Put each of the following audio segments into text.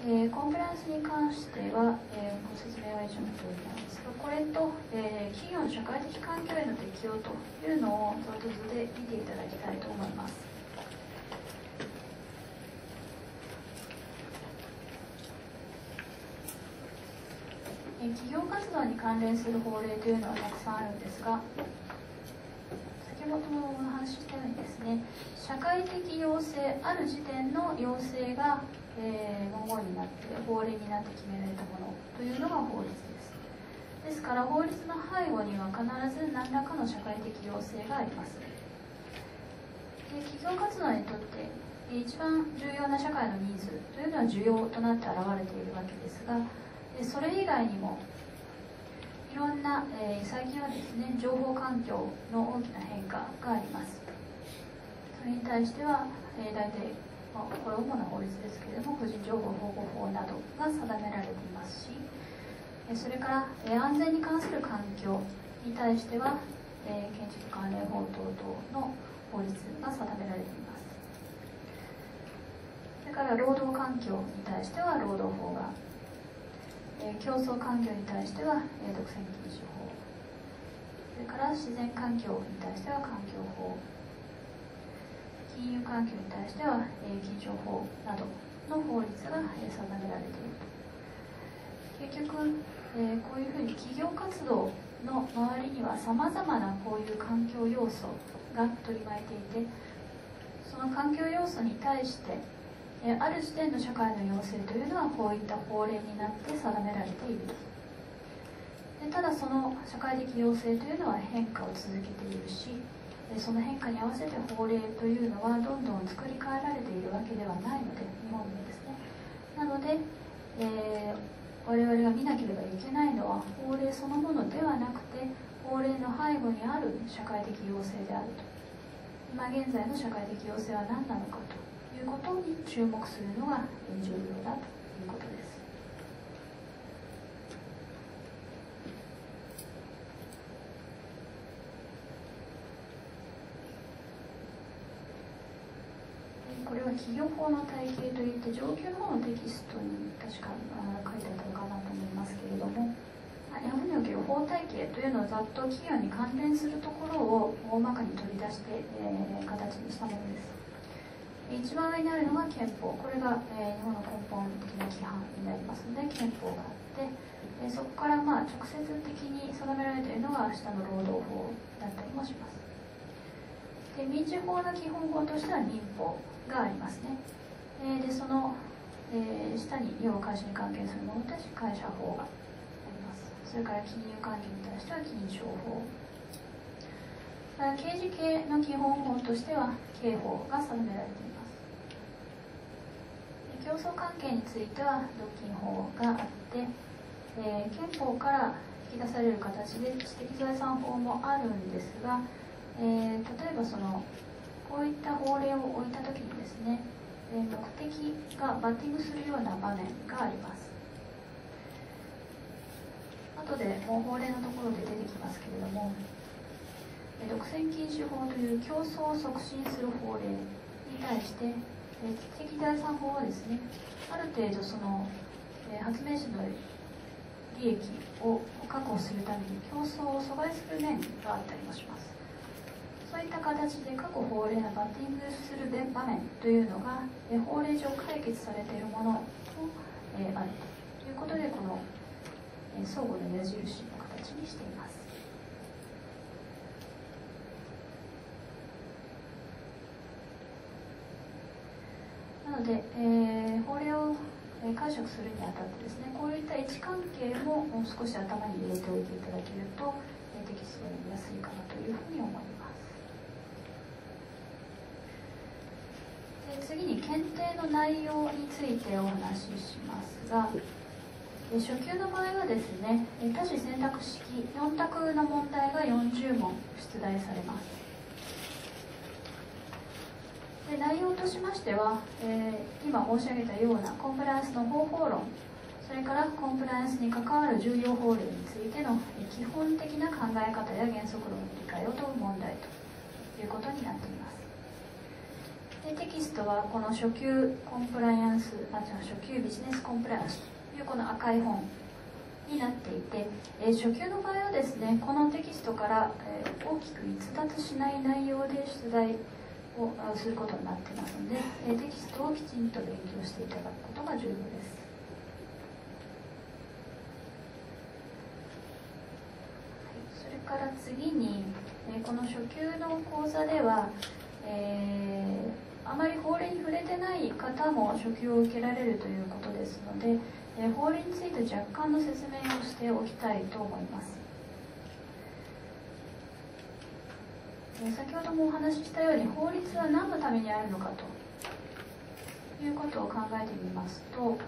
コンプライアンスに関しては、ご説明は以上の通りなんですが、これと、企業の社会的環境への適用というのを図で見ていただきたいと思います。企業活動に関連する法令というのはたくさんあるんですが、先ほどもお話ししたようにですね、社会的要請、ある時点の要請が文言になって法令になって決められたものというのが法律です。ですから法律の背後には必ず何らかの社会的要請があります。で、企業活動にとって一番重要な社会のニーズというのは需要となって現れているわけですが、それ以外にもいろんな、最近はですね、情報環境の大きな変化があります。それに対しては、大体これは主な法律ですけれども、個人情報保護法などが定められていますし、それから、安全に関する環境に対しては、建築関連法等々の法律が定められています。それから労働環境に対しては労働法が、競争環境に対しては、独占禁止法、それから自然環境に対しては環境法、金融環境に対しては、金商法などの法律が、定められていると。結局、こういうふうに企業活動の周りにはさまざまなこういう環境要素が取り巻いていて、その環境要素に対してある時点の社会の要請というのはこういった法令になって定められていると。で、ただその社会的要請というのは変化を続けているし、その変化に合わせて法令というのはどんどん作り変えられているわけではないので、日本でですね。なので、我々が見なければいけないのは法令そのものではなくて、法令の背後にある社会的要請であると。今現在の社会的要請は何なのかということに注目するのが重要だということです。これは企業法の体系といって上級の方のテキストに確か書いてあったのかなと思いますけれども、日本における法体系というのはざっと企業に関連するところを大まかに取り出して、形にしたものです。一番上にあるのが憲法、これが、日本の根本的な規範になりますので憲法があって、そこから直接的に定められているのが下の労働法だったりもします。で、民事法の基本法としては民法がありますね。で、その、下に要は会社に関係するものとして会社法があります。それから金融関係に対しては金商法、刑事系の基本法としては刑法が定められています。競争関係については独禁法があって、憲法から引き出される形で知的財産法もあるんですが、例えばこういった法令を置いたときにですね、目的がバッティングするような場面があります。後でもう法令のところで出てきますけれども、独占禁止法という競争を促進する法令に対して、知的財産法はですね、ある程度発明者の利益を確保するために競争を阻害する面があったりもします。そういった形で過去法令がバッティングする場面というのが法令上解決されているものもあるということで、この相互の矢印の形にしています。なので、法令を解釈するにあたってですね、こういった位置関係も少し頭に入れておいていただけるとテキストに見やすいかなというふうに思います。次に検定の内容についてお話ししますが、初級の場合はですね、多種選択式4択の問題が40問出題されます。で、内容としましては、今申し上げたようなコンプライアンスの方法論、それからコンプライアンスに関わる重要法令についての基本的な考え方や原則論の理解を問う問題ということになっています。で、テキストはこの初級コンプライアンス、初級ビジネスコンプライアンスというこの赤い本になっていて、初級の場合はですね、このテキストから、大きく逸脱しない内容で出題をすることになっていますので、テキストをきちんと勉強していただくことが重要です。それから次に、この初級の講座では、あまり法令に触れてない方も初級を受けられるということですので、法令について若干の説明をしておきたいと思います。先ほどもお話ししたように、法律は何のためにあるのかということを考えてみますと、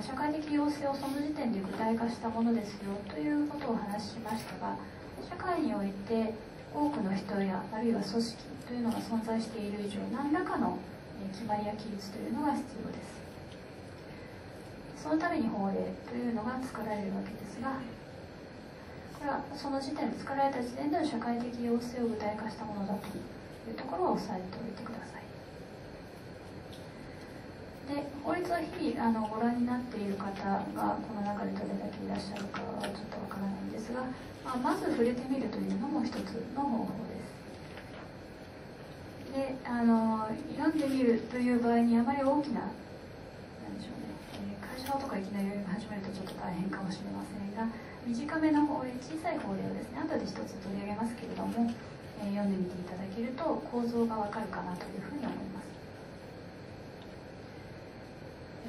社会的要請をその時点で具体化したものですよということをお話ししましたが、社会において多くの人やあるいは組織というのが存在している以上、何らかの決まりや規律というのが必要です。そのために法令というのが作られるわけですが、これはその時点で作られた時点での社会的要請を具体化したものだというところを押さえておいてください。で、法律は日々ご覧になっている方がこの中でどれだけいらっしゃるかはちょっとわからないんですが、まず触れてみるというのも一つの方法です。で、読んでみるという場合にあまり大きな、なんでしょうね、会社法とかいきなり読み始めるとちょっと大変かもしれませんが、短めの法令、小さい法令をですね、後で一つ取り上げますけれども、読んでみていただけると構造がわかるかなというふうに思います。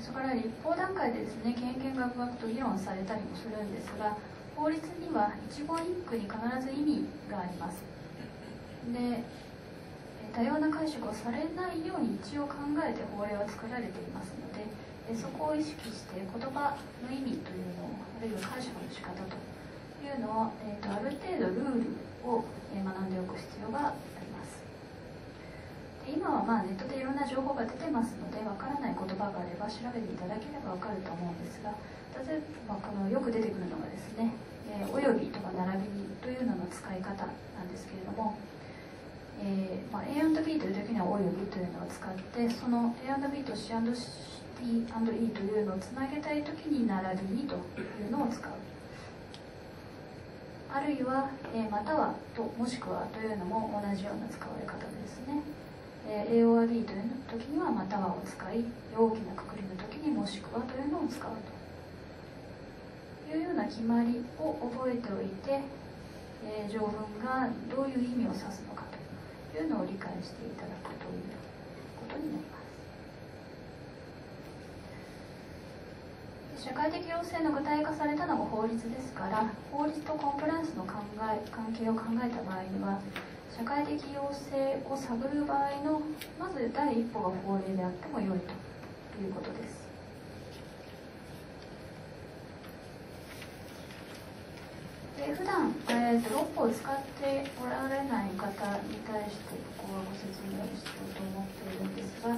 それから立法段階でですね、けんけんがくがくと議論されたりもするんですが、法律には一言一句に必ず意味があります。で、多様な解釈をされないように一応考えて法令は作られていますので、そこを意識して言葉の意味というのを、あるいは解釈の仕方というのを、ある程度ルールを学んでおく必要があります。で、今はネットでいろんな情報が出てますので、わからない言葉があれば調べていただければわかると思うんですが、例えばこのよく出てくるのがですね、およびとか並びにというのの使い方なんですけれども、A&B という時にはおよびというのを使って、その A&B と C&E というのをつなげたい時に並びにというのを使う。あるいは、またはともしくはというのも同じような使われ方ですね。A or B という時にはまたはを使い、大きな括りの時にもしくはというのを使うというような決まりを覚えておいて、条文がどういう意味を指すのかというのを理解していただくということになります。社会的要請の具体化されたのが法律ですから、法律とコンプライアンスの関係を考えた場合には、社会的要請を探る場合のまず第一歩が法令であっても良いということです。で、普段、6歩を使っておられない方に対してここはご説明をしようと思っているんですが、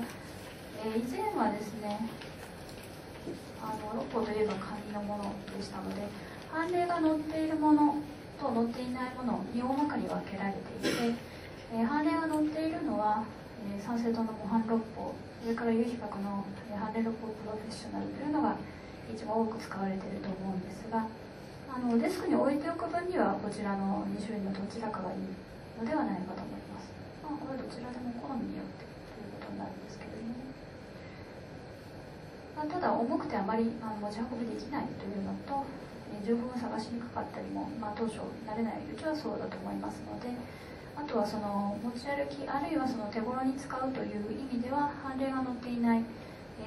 以前はですね、6歩といえば紙のものでしたので、判例が載っているものと載っていないものに大まかに分けられていて、判例が載っているのは、三省堂の模範6法、それから有比較の判例6法プロフェッショナルというのが一番多く使われていると思うんですが、デスクに置いておく分にはこちらの2種類のどちらかがいいのではないかと思います。これはどちらでも好みによってということになるんですけれども、ただ重くてあまり持ち運びできないというのと、情報が探しにくかったりも、当初慣れないうちはそうだと思いますので、あとはその持ち歩きあるいはその手頃に使うという意味では判例が載っていない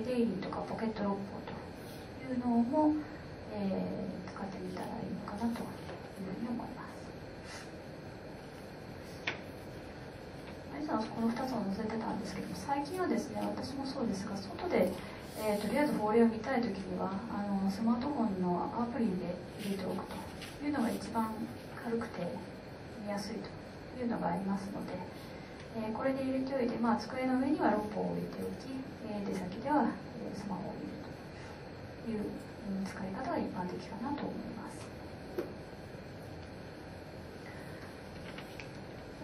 デイリーとかポケット6法というのも、使ってみたらいいのかなというふうに思います。有さんはこの2つを載せてたんですけども、最近はですね、私もそうですが、外でとりあえず法令を見たいときにはスマートフォンのアプリで入れておくというのが一番軽くて見やすいというのがありますので、これで入れておいて、机の上には6本を置いておき、出先ではスマホを入れるという使い方が一般的かなと思います。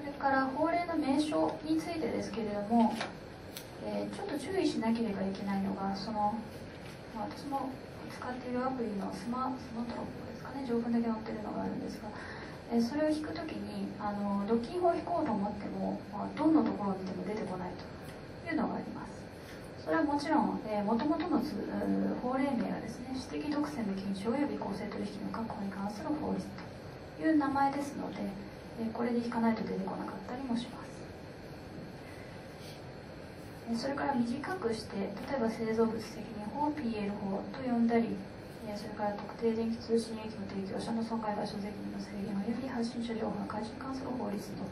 それから法令の名称についてですけれども、注意しなければいけないのが、私も使っているアプリのスマートロックですかね、条文だけ載ってるのがあるんですが、それを引くときにドッキングを引こうと思っても、どのところを見ても出てこないというのがあります。それはもちろん、もともとの法令名がですね、私的独占の禁止及び公正取引の確保に関する法律という名前ですので、これで引かないと出てこなかったりもします。それから短くして、例えば製造物責任法を PL 法と呼んだり、それから特定電気通信機器の提供者の損害賠償責任の制限及び発信者情報の開示に関する法律と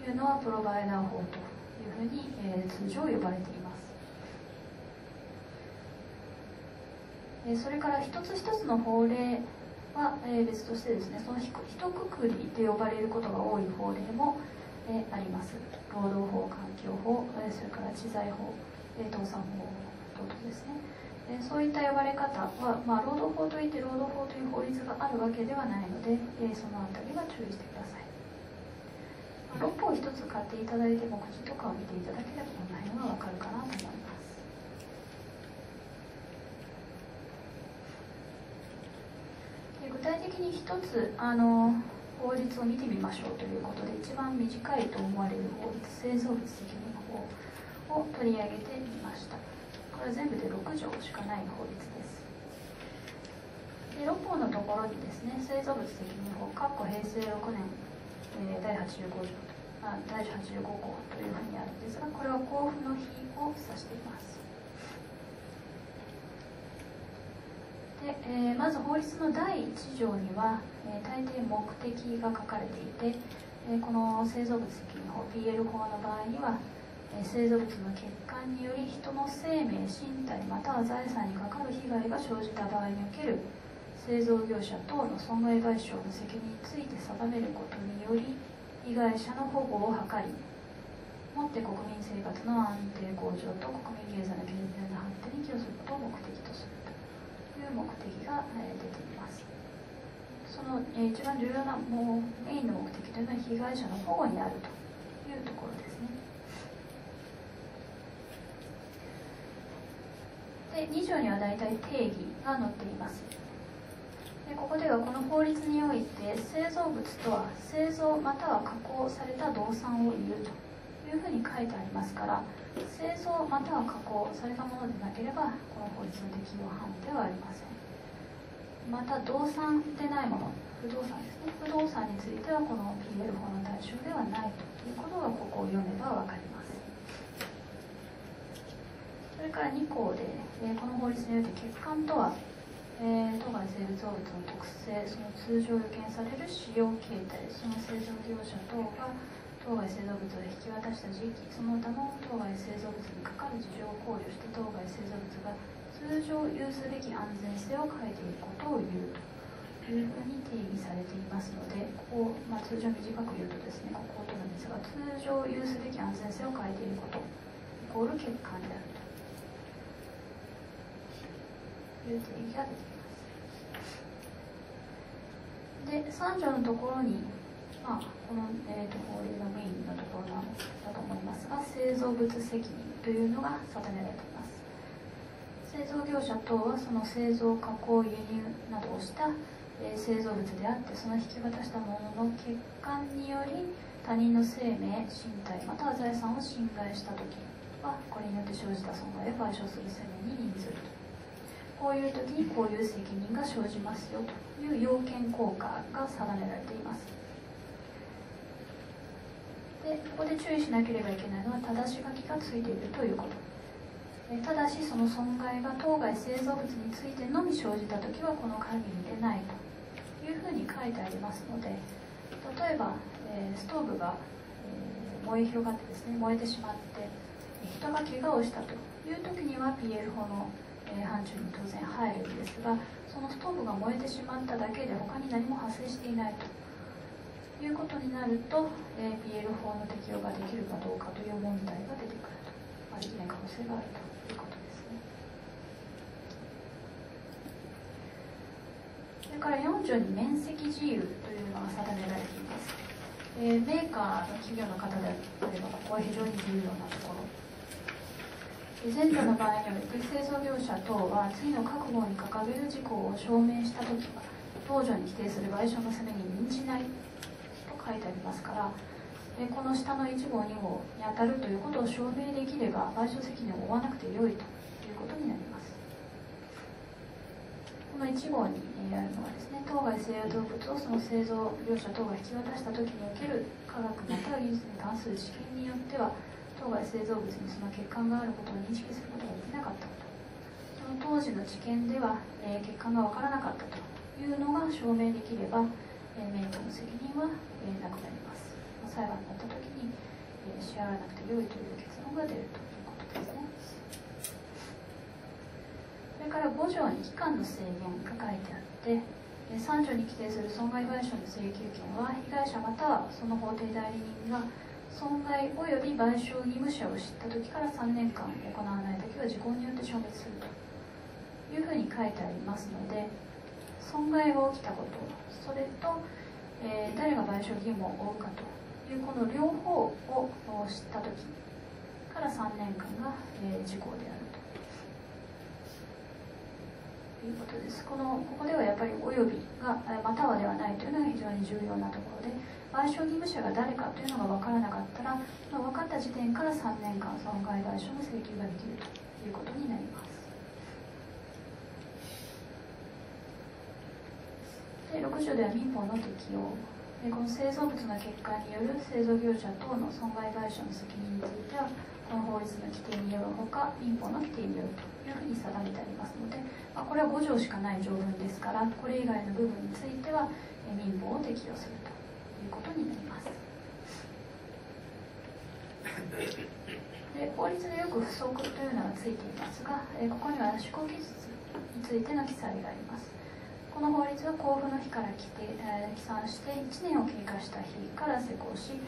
いうのはプロバイダー法というふうに、通常呼ばれています。それから一つ一つの法令は、別としてですね、その一括りで呼ばれることが多い法令も、あります。労働法、環境法、それから知財法、倒産法等々ですね。そういった呼ばれ方は、労働法といって労働法という法律があるわけではないので、そのあたりは注意してください。6法を1つ買っていただいて、目次とかを見ていただければこの辺がわかるかなと思います。具体的に1つ法律を見てみましょうということで、一番短いと思われる法律、製造物責任法を取り上げてみました。これは全部で6条しかない法律です。で、6法のところにですね、製造物責任法、平成6年、第85条第85項というふうにあるんですが、これは交付の日を指しています。で、まず法律の第1条には、大抵目的が書かれていて、この製造物責任法 PL 法の場合には、製造物の欠陥により人の生命、身体または財産にかかる被害が生じた場合における製造業者等の損害賠償の責任について定めることにより被害者の保護を図り、もって国民生活の安定向上と国民経済の健全な発展に寄与することを目的とするという目的が出ています。その一番重要なメインの目的というのは被害者の保護にあるというところですね。で、2条には大体定義が載っています。で、ここではこの法律において製造物とは製造または加工された動産を言うというふうに書いてありますから、製造または加工されたものでなければこの法律の適用範囲ではありません。また動産でないもの、不動産ですね、不動産についてはこの PL 法の対象ではないということがここを読めば分かります。それから2項で、この法律において欠陥とは、当該生物動物の特性、その通常予見される使用形態、その製造業者等が当該製造物を引き渡した時期、その他の当該製造物にかかる事情を考慮して当該製造物が通常有すべき安全性を書いていることを言うというふうに定義されていますので、ここ、通常短く言うとですね、ここを取るんですが、通常有すべき安全性を書いていることイコール欠陥であるという定義が出てきます。で、3条のところに、この、法令のメインのところだと思いますが、製造物責任というのが定められています。製造業者等はその製造、加工、輸入などをした、製造物であって、その引き渡したものの欠陥により他人の生命、身体または財産を侵害したときは、これによって生じた損害を賠償する責任に任ずると。こういう時にこういう責任が生じますよという要件効果が定められています。で、ここで注意しなければいけないのは、正し書きがついているということ。ただし、その損害が当該製造物についてのみ生じたときは、この限りでないというふうに書いてありますので、例えば、ストーブが、燃え広がってですね、燃えてしまって、人が怪我をしたというときには、PL 法の範疇に当然入るんですが、そのストーブが燃えてしまっただけで他に何も発生していないということになると、PL 法の適用ができるかどうかという問題が出てくると、できない可能性があるということですね。それから4条に免責事由というのが定められています。メーカーの企業の方であれば、ここは非常に重要なところ。前者の場合において製造業者等は次の覚悟に掲げる事項を証明したときは当序に規定する賠償の責任に任じないと書いてありますから、この下の1号2号に当たるということを証明できれば賠償責任を負わなくてよいということになります。この1号にあるのはですね、当該製薬動物をその製造業者等が引き渡した時における科学または技術に関する知見によっては当該製造物にその欠陥があることを認識することができなかったこと、その当時の知見では、欠陥が分からなかったというのが証明できれば、メーカーの責任は、なくなります。裁判になった時に、支払わなくてよいという結論が出るということですね。それから5条に期間の制限が書いてあって、3条に規定する損害賠償の請求権は被害者またはその法定代理人が損害及び賠償義務者を知った時から3年間行わない時は時効によって消滅するというふうに書いてありますので、損害が起きたこと、それと、誰が賠償義務を負うかというこの両方を知った時から3年間が、時効であるということです。ここではやっぱり「および」が「または」ではないというのが非常に重要なところで、賠償義務者が誰かというのが分からなかったら、分かった時点から3年間損害賠償の請求ができるということになります。で6条では民法の適用、この製造物の欠陥による製造業者等の損害賠償の責任についてはこの法律の規定によるほか民法の規定によるというふうに定めてありますので、これは5条しかない条文ですから、これ以外の部分については民法を適用するということになります。で法律でよく不足というのがついていますが、ここには施行期日についての記載があります。この法律は公布の日から起算して1年を経過した日から施行し、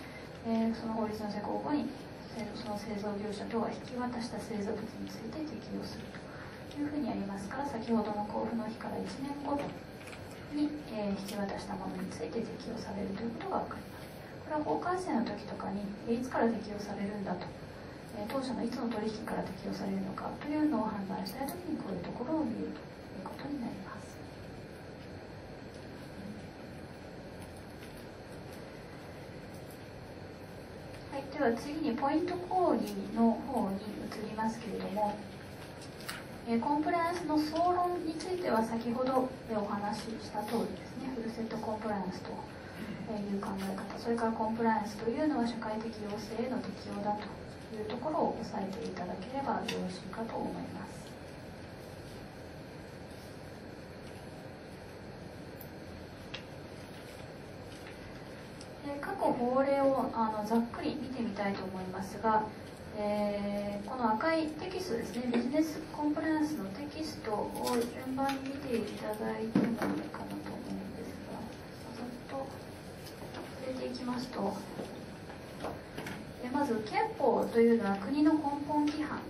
その法律の施行後にその製造業者等が引き渡した製造物について適用するというふうにありますから、先ほどの公布の日から1年後に、引き渡したものについて適用されるということが分かります。これは法改正の時とかにいつから適用されるんだと、当社のいつの取引から適用されるのかというのを判断したい時にこういうところを見るということになります。では次にポイント講義の方に移りますけれども、コンプライアンスの総論については先ほどお話しした通りですね、フルセットコンプライアンスという考え方、それからコンプライアンスというのは社会的要請への適用だというところを押さえていただければよろしいかと思います。過去法令をざっくり見てみたいと思いますが、この赤いテキストですね、ビジネスコンプライアンスのテキストを順番に見ていただいてもいいかなと思うんですが、ざっと触れていきますと、まず憲法というのは国の根本規範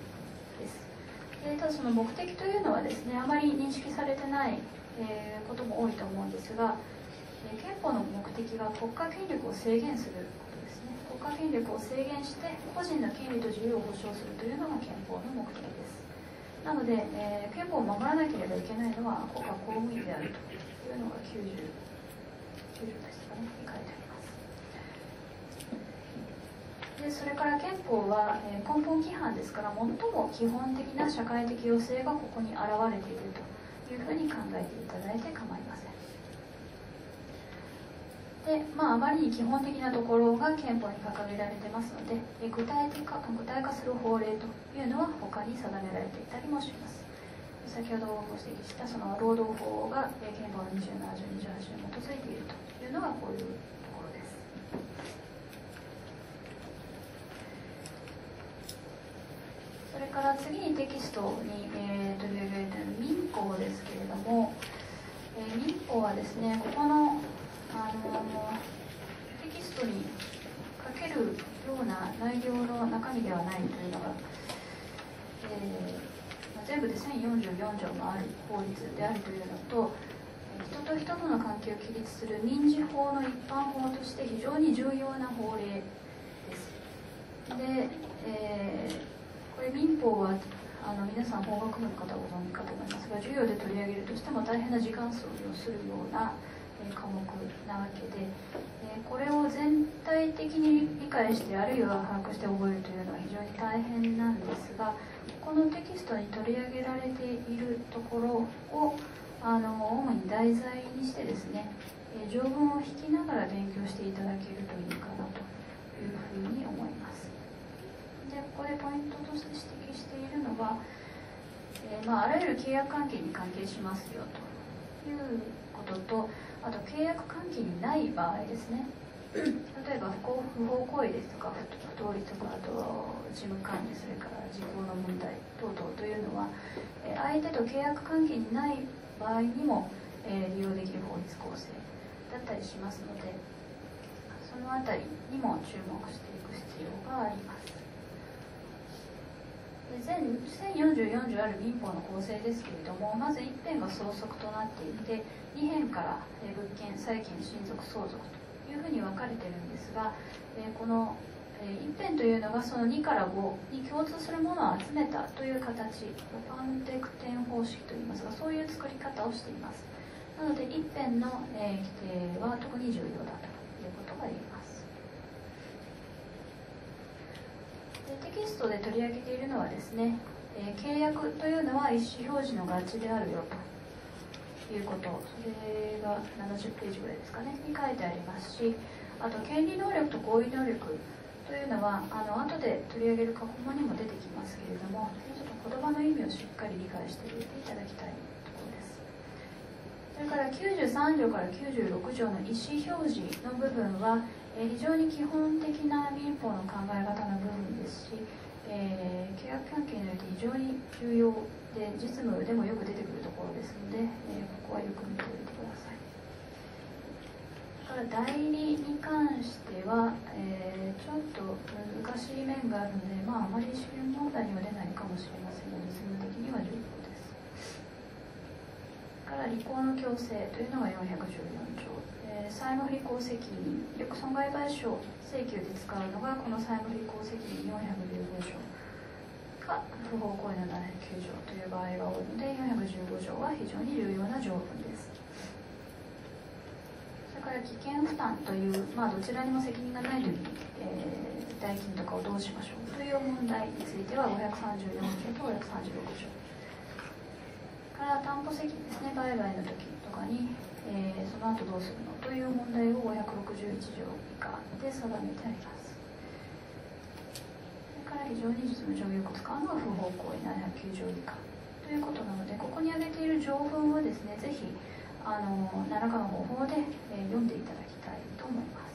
です。ただその目的というのはですね、あまり認識されてない、ことも多いと思うんですが、憲法の目的は国家権力を制限することですね。国家権力を制限して個人の権利と自由を保障するというのが憲法の目的です。なので、憲法を守らなければいけないのは国家公務員であるというのが90ですかね、に書いてあります。でそれから憲法は、根本規範ですから最も基本的な社会的要請がここに現れているというふうに考えていただいて構いません。であまりに基本的なところが憲法に掲げられてますので、具体化する法令というのは他に定められていたりもします。先ほどご指摘したその労働法が憲法の27条28条に基づいているというのがこういうところです。それから次にテキストに、取り上げられている民法ですけれども、民法はですね、ここのテキストに書けるような内容の中身ではないというのが、全部で1044条もある法律であるというのと、人と人との関係を規律する民事法の一般法として非常に重要な法令です。で、これ民法は皆さん法学部の方はご存知かと思いますが、授業で取り上げるとしても大変な時間数を要するような科目なわけで、これを全体的に理解してあるいは把握して覚えるというのは非常に大変なんですが、このテキストに取り上げられているところを主に題材にしてですね、条文を引きながら勉強していただけるといいかなというふうに思います。でここでポイントとして指摘しているのは、あらゆる契約関係に関係しますよということと、あと契約関係にない場合ですね、例えば不法行為ですとか不当利とか、あと事務管理、それから時効の問題等々というのは、相手と契約関係にない場合にも、利用できる法律構成だったりしますので、そのあたりにも注目していく必要があります。全1044条ある民法の構成ですけれども、まず1編が相続となっていて、2編から物件、債権、親族、相続というふうに分かれているんですが、この1編というのがその2から5に共通するものを集めたという形、パンテクテン方式といいますが、そういう作り方をしています。なので1編の規定は特に重要だということが言えます。テキストで取り上げているのはですね、契約というのは意思表示の合致であるよということ、それが70ページぐらいですかねに書いてありますし、あと権利能力と合意能力というのは後で取り上げる過去問にも出てきますけれども、ちょっと言葉の意味をしっかり理解しておいていただきたいところです。それから93条から96条の意思表示の部分は非常に基本的な民法の考え方の部分ですし、契約関係において非常に重要で、実務でもよく出てくるところですので、ここはよく見ておいてください。それから代理に関しては、ちょっと難しい面があるので、あまり試験問題には出ないかもしれませんが、実務的には重要です。から履行の強制というのが414条、債務不履行責任、よく損害賠償請求で使うのがこの債務不履行責任415条か不法行為の79条という場合が多いので、415条は非常に重要な条文です。それから危険負担という、どちらにも責任がないときに、代金とかをどうしましょうという問題については534条と536条から担保責任ですね、売買の時とかに、その後どうするのという問題を561条以下で定めてあります。それから非常に実務上よく使うのは不法行為709条以下ということなので、ここに挙げている条文をですね、ぜひ何らかの方法で、読んでいただきたいと思います。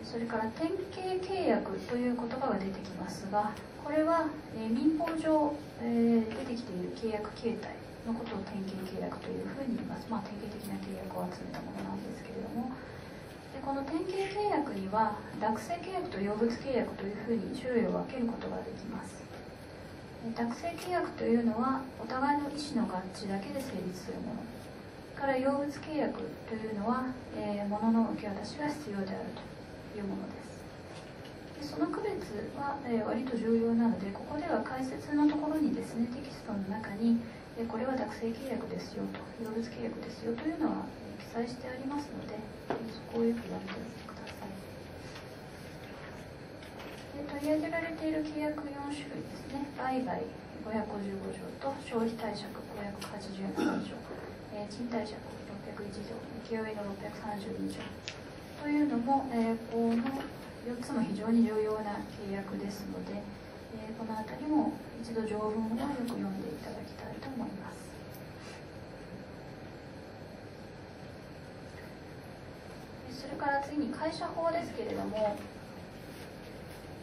それから典型契約という言葉が出てきますが、これは、民法上、出てきている契約形態のことを典型契約というふうに言います。典型的な契約を集めたものなんですけれども、でこの典型契約には諾性契約と擁物契約というふうに種類を分けることができます。諾性契約というのはお互いの意思の合致だけで成立するものから、擁物契約というのは、物の受け渡しが必要であるというものです。でその区別は、割と重要なので、ここでは解説のところにですね、テキストの中に、これは諾性契約ですよと、擁物契約ですよというのは、記載してありますので、そこをよく読んでおいてください。で取り上げられている契約4種類ですね、売買555条と消費貸借587条、賃貸借601条、請負の632条というのも、この4つも非常に重要な契約ですので、この辺りも一度条文をよく読んでいただきたいと思います。それから次に会社法ですけれども、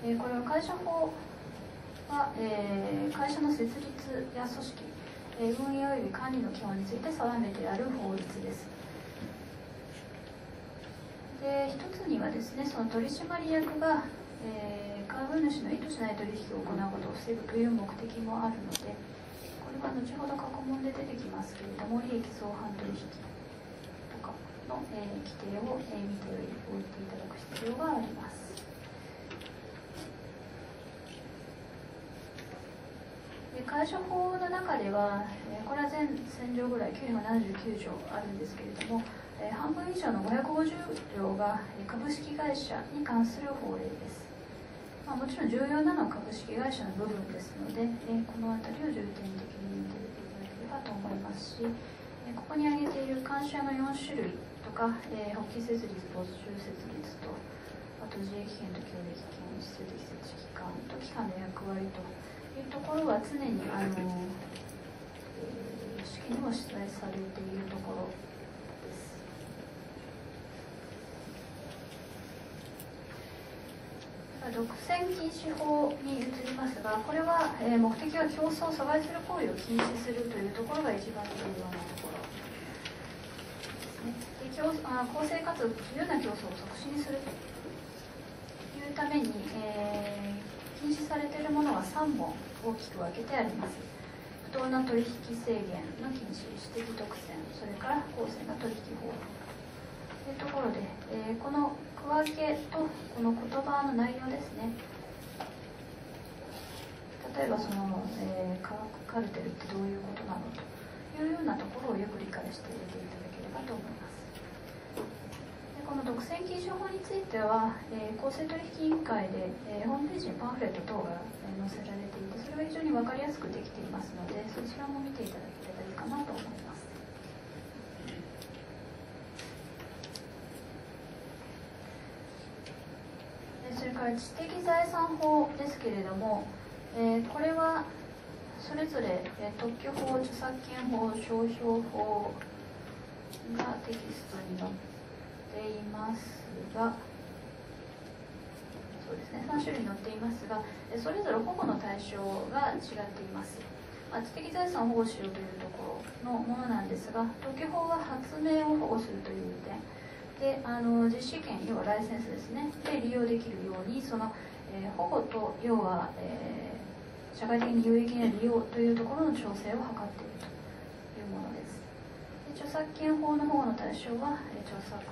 これは会社法は、会社の設立や組織、運営及び管理の基本について定めてある法律です。で一つにはですね、その取締役が、株主の意図しない取引を行うことを防ぐという目的もあるので、これは後ほど過去問で出てきますけれども、利益相反取引とかの、規定を、見ておいていただく必要があります。解消法の中では、これは全1000条ぐらい979条あるんですけれども、半分以上の550条が株式会社に関する法令です。もちろん重要なのは株式会社の部分ですので、この辺りを重点的に見ていただければと思いますし、ここに挙げている監視の4種類とか、発起設立、没収設立と、あと自衛権と協力権、施設的設置機関と機関の役割というところは常に式にも記載されているところです。独占禁止法に移りますが、これは、目的は競争を阻害する行為を禁止するというところが一番重要なところですね。で公正かつ自由な競争を促進するというために、禁止されているものは3本大きく分けてあります。不当な取引制限の禁止、私的独占、それから公正な取引法というところで、この区分けとこの言葉の内容ですね。例えばその、カルテルってどういうことなのというようなところをよく理解して入れていただければと思います。でこの独占禁止法については、公正取引委員会で、ホームページにパンフレット等が載せられていて、それが非常に分かりやすくできていますので、そちらも見ていただければいいかなと思います。それから知的財産法ですけれども、これはそれぞれ、特許法、著作権法、商標法がテキストに載っていますが、そうですね、3種類載っていますが、それぞれ保護の対象が違っています。知的財産を保護しようというところのものなんですが、特許法は発明を保護するという点で、実施権、要はライセンスですね、で利用できるように、その、保護と要は、社会的に有益な利用というところの調整を図っているというものです。で著作権法の保護の対象は、著作物。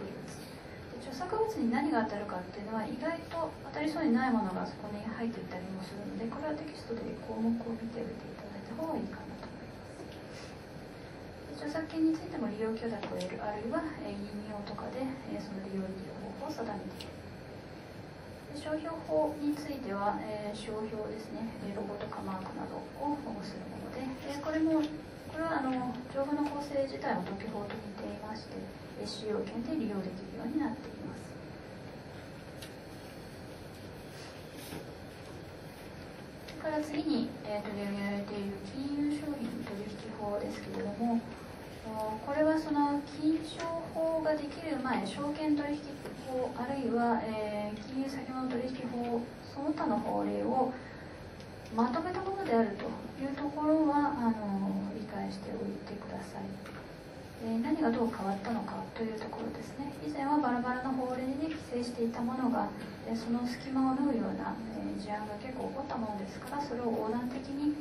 著作物に何が当たるかっていうのは意外と当たりそうにないものがそこに入っていたりもするので、これはテキストで項目を見ておいていただいた方がいいかなと思います。著作権についても利用許諾を得る、あるいは引用とかでその利用方法を定めている。商標法については、商標ですね、ロゴとかマークなどを保護するもので、これは条文の構成自体も特許法と似ていまして、使用権で利用できるようになっています。それから次に、取り上げられている金融商品取引法ですけれども、これはその金商法ができる前、証券取引法あるいは、金融先物取引法その他の法令をまとめたものであるというところは理解しておいてください。何がどう変わったのかというところですね。以前はバラバラの法令で規制していたものが、その隙間を縫うような、事案が結構起こったものですから、それを横断的に、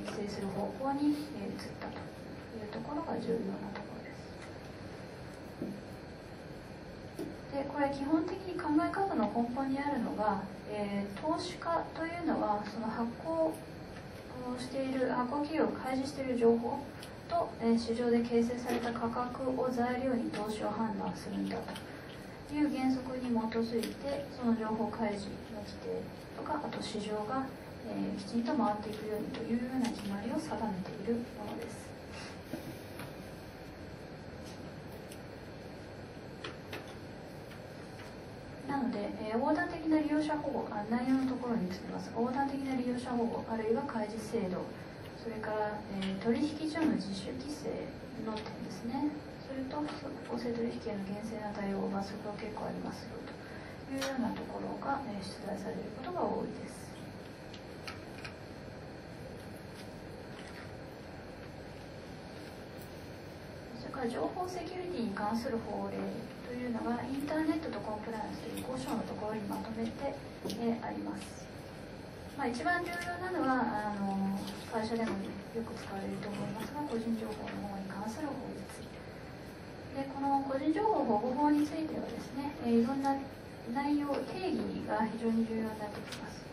規制する方向に、移ったというところが重要なところです。でこれ基本的に考え方の根本にあるのが、投資家というのはその発行している発行企業が開示している情報と、市場で形成された価格を材料に投資を判断するんだという原則に基づいて、その情報開示の規定とか、あと市場が、きちんと回っていくようにというような決まりを定めているものです。なので、横断的な利用者保護、内容のところに移ります。横断的な利用者保護、あるいは開示制度、それから、取引所の自主規制の点ですね。それと公正取引への厳正な対応、罰則が結構ありますよというようなところが、出題されることが多いです。それから情報セキュリティに関する法令というのがインターネットとコンプライアンスという5章のところにまとめて、あります。一番重要なのは会社でもよく使われると思いますが、個人情報の保護に関する法律で、この個人情報保護法についてはですね、いろんな内容、定義が非常に重要になってきます。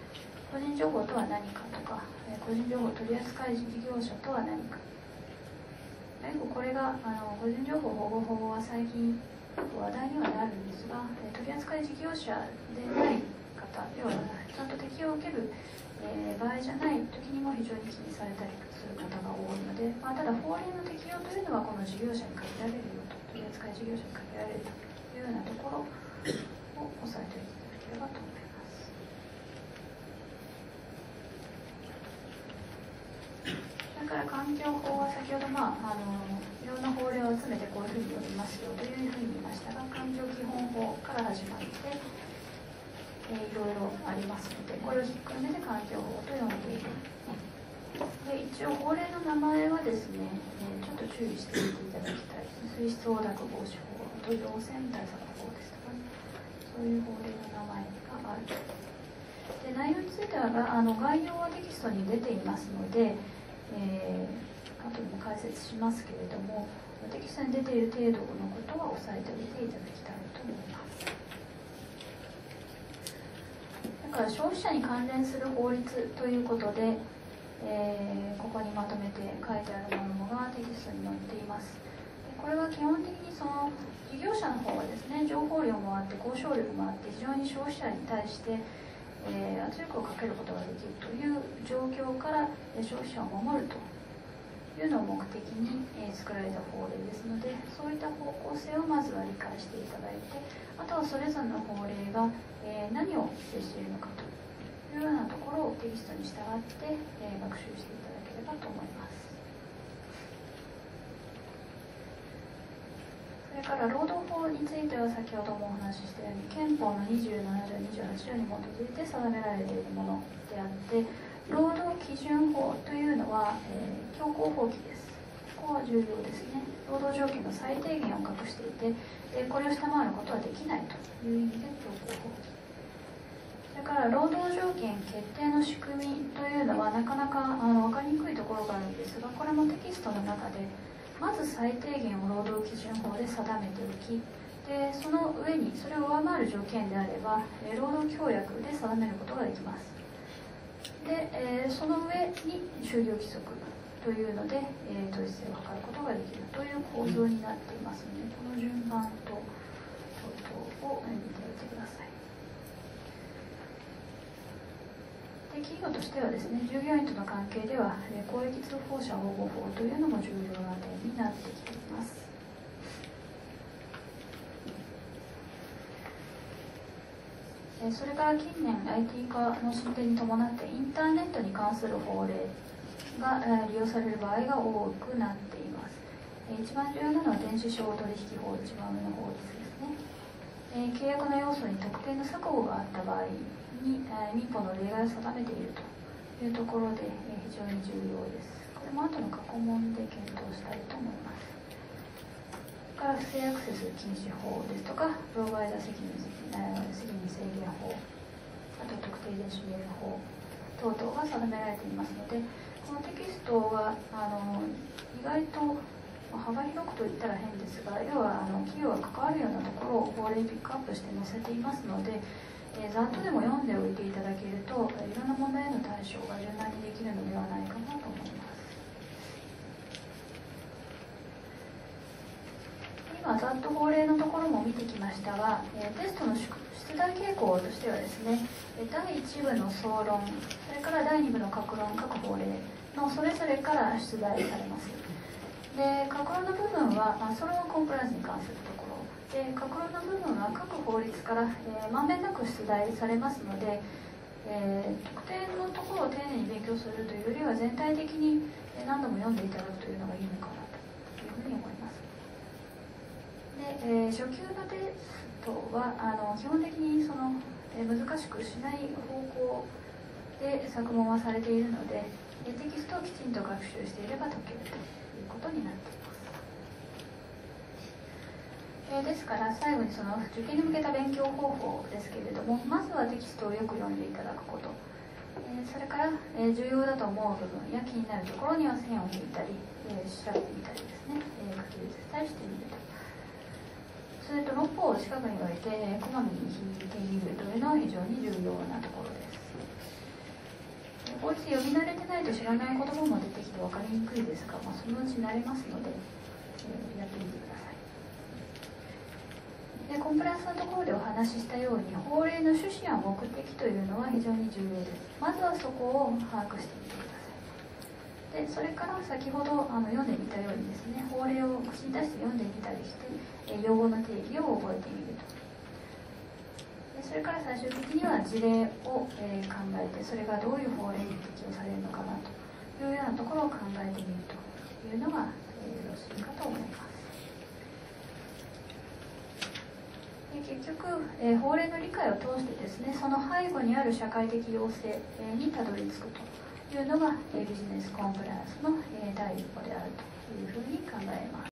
個人情報とは何かとか、個人情報取扱事業者とは何か、よくこれが個人情報保護法は最近話題にはなるんですが、取扱事業者でない方、要はちゃんと適用を受ける、場合じゃない時にも非常に気にされたりする方が多いので、ただ法令の適用というのはこの事業者に限られるよと、取扱事業者に限られるというようなところを押さえておいていただければと思います。それから環境法は先ほど、いろんな法令を集めてこういうふうに読みますよというふうに言いましたが、環境基本法から始まって、いろいろありますので、これをひっくるめて環境法と呼んでいる。で、一応法令の名前はですね、ちょっと注意してみていただきたい。水質汚濁防止法、土壌汚染対策法ですとか、そういう法令の名前がある。で、内容については概要はテキストに出ていますので、後でも解説しますけれども、テキストに出ている程度のことは押さえておいていただきたいと思います。だから消費者に関連する法律ということで、ここにまとめて書いてあるものがテキストに載っています。でこれは基本的にその事業者の方はですね、情報量もあって交渉力もあって非常に消費者に対して、圧力をかけることができるという状況から消費者を守るというのを目的に、作られた法令ですので、そういった方向性をまずは理解していただいて、あとはそれぞれの法令が、何を規定しているのかというようなところをテキストに従って、学習していただければと思います。それから労働法については先ほどもお話ししたように、憲法の27条、28条に基づいて定められているものであって、労働基準法というのは、強行法規です。ここは重要ですね。労働条件の最低限を隠していて、これを下回ることはできないという意味で強行法規。それから労働条件決定の仕組みというのはなかなか分かりにくいところがあるんですが、これもテキストの中でまず最低限を労働基準法で定めておき、でその上にそれを上回る条件であれば、労働協約で定めることができます。で、その上に就業規則というので、統一性を図ることができるという構造になっていますので、この順番と等々を見ておいてください。で、企業としてはですね、従業員との関係では、公益通報者保護法というのも重要な点になってきています。それから近年 IT 化の進展に伴ってインターネットに関する法令が利用される場合が多くなっています。一番重要なのは電子商取引法、一番上の法律ですね。契約の要素に特定の錯誤があった場合に民法の例外を定めているというところで非常に重要です。これも後の過去問で検討したいと思います。それから不正アクセス禁止法ですとか、プロバイダー責任制限法、あと特定電子メール法等々が定められていますので、このテキストは意外と幅広くと言ったら変ですが、要は企業が関わるようなところを法令にピックアップして載せていますので、ざっとでも読んでおいていただけると、いろんな問題への対処が柔軟にできるのではないかなと思います。今、ざっと法令のところも見てきましたが、テストの出題傾向としてはですね、第1部の総論、それから第2部の各論、各法令のそれぞれから出題されます。で、各論の部分は、総論はコンプライアンスに関するところ、で各論の部分は各法律から、まんべんなく出題されますので、特定のところを丁寧に勉強するというよりは全体的に何度も読んでいただくというのがいいのかなというふうに思います。で、初級のテストは基本的にその、難しくしない方向で作問はされているので、テキストをきちんと学習していれば解けるということになっています。ですから最後にその受験に向けた勉強方法ですけれども、まずはテキストをよく読んでいただくこと、それから、重要だと思う部分や気になるところには線を引いたり、調べてみたりですね、書き写したりしてみると。それと6法を近くに置いてこまめに引いてみるというのは非常に重要なところです。法律読み慣れてないと知らない言葉も出てきて分かりにくいですが、そのうち慣れますので、やってみてください。でコンプライアンスのところでお話ししたように、法令の趣旨や目的というのは非常に重要です。まずはそこを把握してみてください。でそれから先ほど読んでみたようにですね、法令を口に出して読んでみたりして、用語の定義を覚えてみると。でそれから最終的には事例を、考えて、それがどういう法令に適用されるのかなというようなところを考えてみるというのが、よろしいかと思います。で結局、法令の理解を通してですね、その背後にある社会的要請、にたどり着くというのが、ビジネスコンプライアンスの、第一歩であるというふうに考えます。